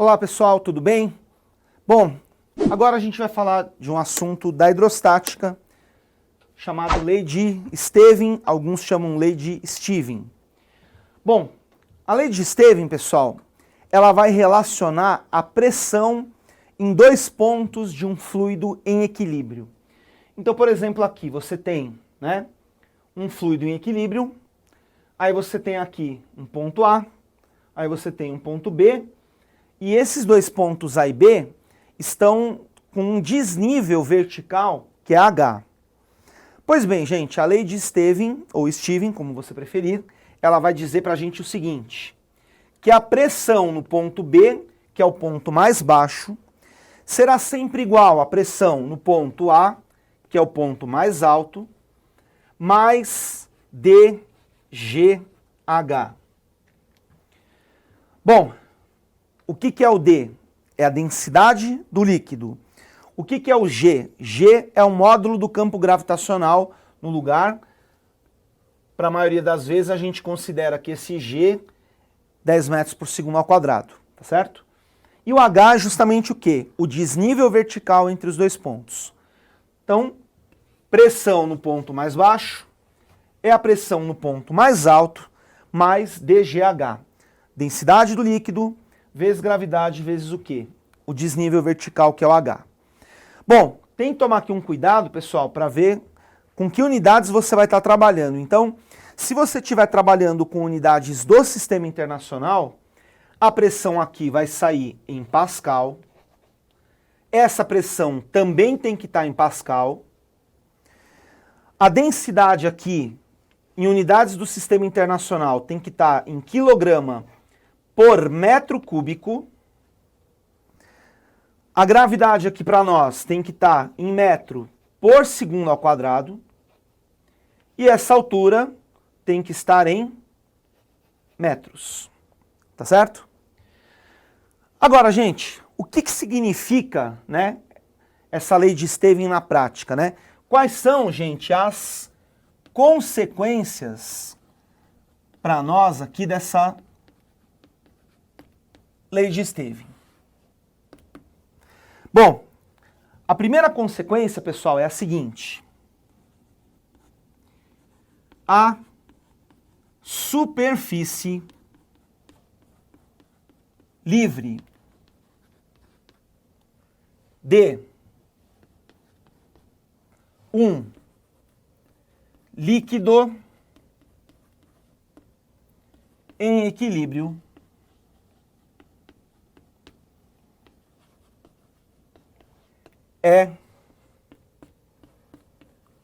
Olá pessoal, tudo bem? Bom, agora a gente vai falar de um assunto da hidrostática chamado lei de Stevin, alguns chamam lei de Stevin. Bom, a lei de Stevin, pessoal, ela vai relacionar a pressão em dois pontos de um fluido em equilíbrio. Então, por exemplo, aqui você tem, um fluido em equilíbrio, aí você tem aqui um ponto A, aí você tem um ponto B, e esses dois pontos A e B estão com um desnível vertical, que é H. Pois bem, gente, a lei de Stevin, ou Stevin, como você preferir, ela vai dizer para a gente o seguinte, que a pressão no ponto B, que é o ponto mais baixo, será sempre igual à pressão no ponto A, que é o ponto mais alto, mais dGH. Bom, o que é o D? É a densidade do líquido. O que é o G? G é o módulo do campo gravitacional no lugar. Para a maioria das vezes a gente considera que esse G 10 metros por segundo ao quadrado, tá certo? E o H é justamente o quê? O desnível vertical entre os dois pontos. Então, pressão no ponto mais baixo é a pressão no ponto mais alto mais dGH. Densidade do líquido vezes gravidade vezes o quê? O desnível vertical, que é o H. Bom, tem que tomar aqui um cuidado, pessoal, para ver com que unidades você vai estar trabalhando. Então, se você estiver trabalhando com unidades do Sistema Internacional, a pressão aqui vai sair em Pascal. Essa pressão também tem que estar em Pascal. A densidade aqui, em unidades do Sistema Internacional, tem que estar em quilograma por metro cúbico. A gravidade aqui para nós tem que estar em metro por segundo ao quadrado. E essa altura tem que estar em metros. Tá certo? Agora, gente, o que significa, essa lei de Stevin na prática, Quais são, gente, as consequências para nós aqui dessa lei de Stevin? Bom, a primeira consequência, pessoal, é a seguinte. A superfície livre de um líquido em equilíbrio é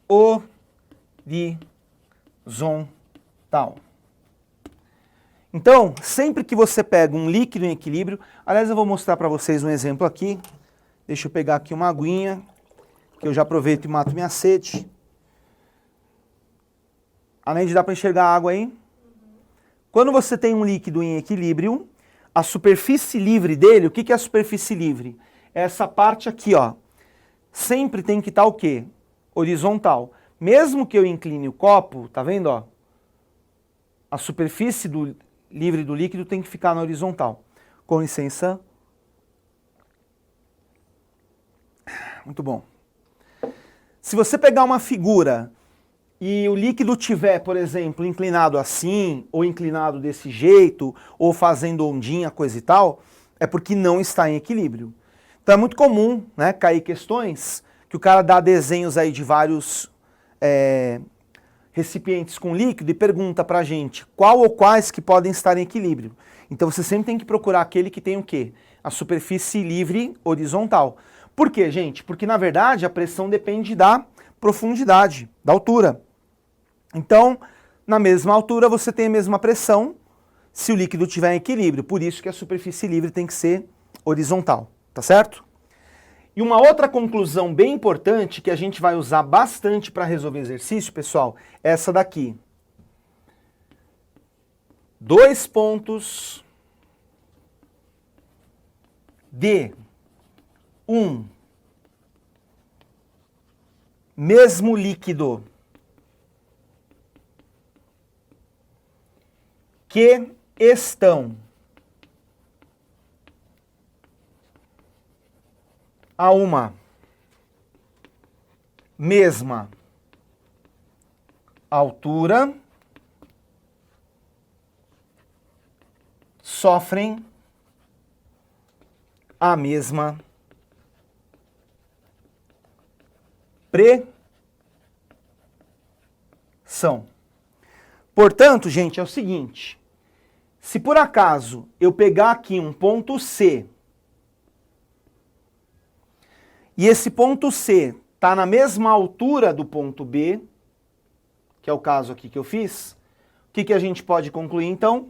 horizontal. Então, sempre que você pega um líquido em equilíbrio, aliás, eu vou mostrar para vocês um exemplo aqui. Deixa eu pegar aqui uma aguinha, que eu já aproveito e mato minha sede. Além de dar para enxergar a água aí. Quando você tem um líquido em equilíbrio, a superfície livre dele, o que é a superfície livre? É essa parte aqui, ó. Sempre tem que estar o quê? Horizontal. Mesmo que eu incline o copo, tá vendo, ó? A superfície livre do líquido tem que ficar na horizontal. Com licença. Muito bom. Se você pegar uma figura e o líquido tiver, por exemplo, inclinado assim, ou inclinado desse jeito, ou fazendo ondinha, coisa e tal, é porque não está em equilíbrio. Então é muito comum, cair questões que o cara dá desenhos aí de vários recipientes com líquido e pergunta pra gente qual ou quais que podem estar em equilíbrio. Então você sempre tem que procurar aquele que tem o quê? A superfície livre horizontal. Por quê, gente? Porque na verdade a pressão depende da profundidade, da altura. Então, na mesma altura você tem a mesma pressão se o líquido estiver em equilíbrio. Por isso que a superfície livre tem que ser horizontal, tá certo? E uma outra conclusão bem importante que a gente vai usar bastante para resolver exercício, pessoal, é essa daqui. Dois pontos de um mesmo líquido que estão a uma mesma altura sofrem a mesma pressão. Portanto, gente, é o seguinte, se por acaso eu pegar aqui um ponto C e esse ponto C está na mesma altura do ponto B, que é o caso aqui que eu fiz, o que a gente pode concluir então?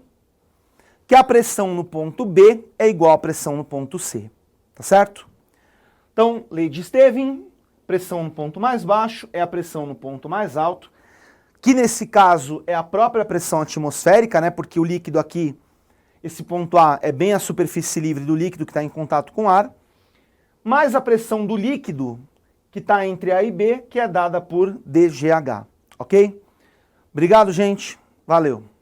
Que a pressão no ponto B é igual à pressão no ponto C, tá certo? Então, lei de Stevin, pressão no ponto mais baixo é a pressão no ponto mais alto, que nesse caso é a própria pressão atmosférica, né? Porque o líquido aqui, esse ponto A é bem a superfície livre do líquido que está em contato com o ar, mais a pressão do líquido que está entre A e B, que é dada por DGH, ok? Obrigado, gente. Valeu.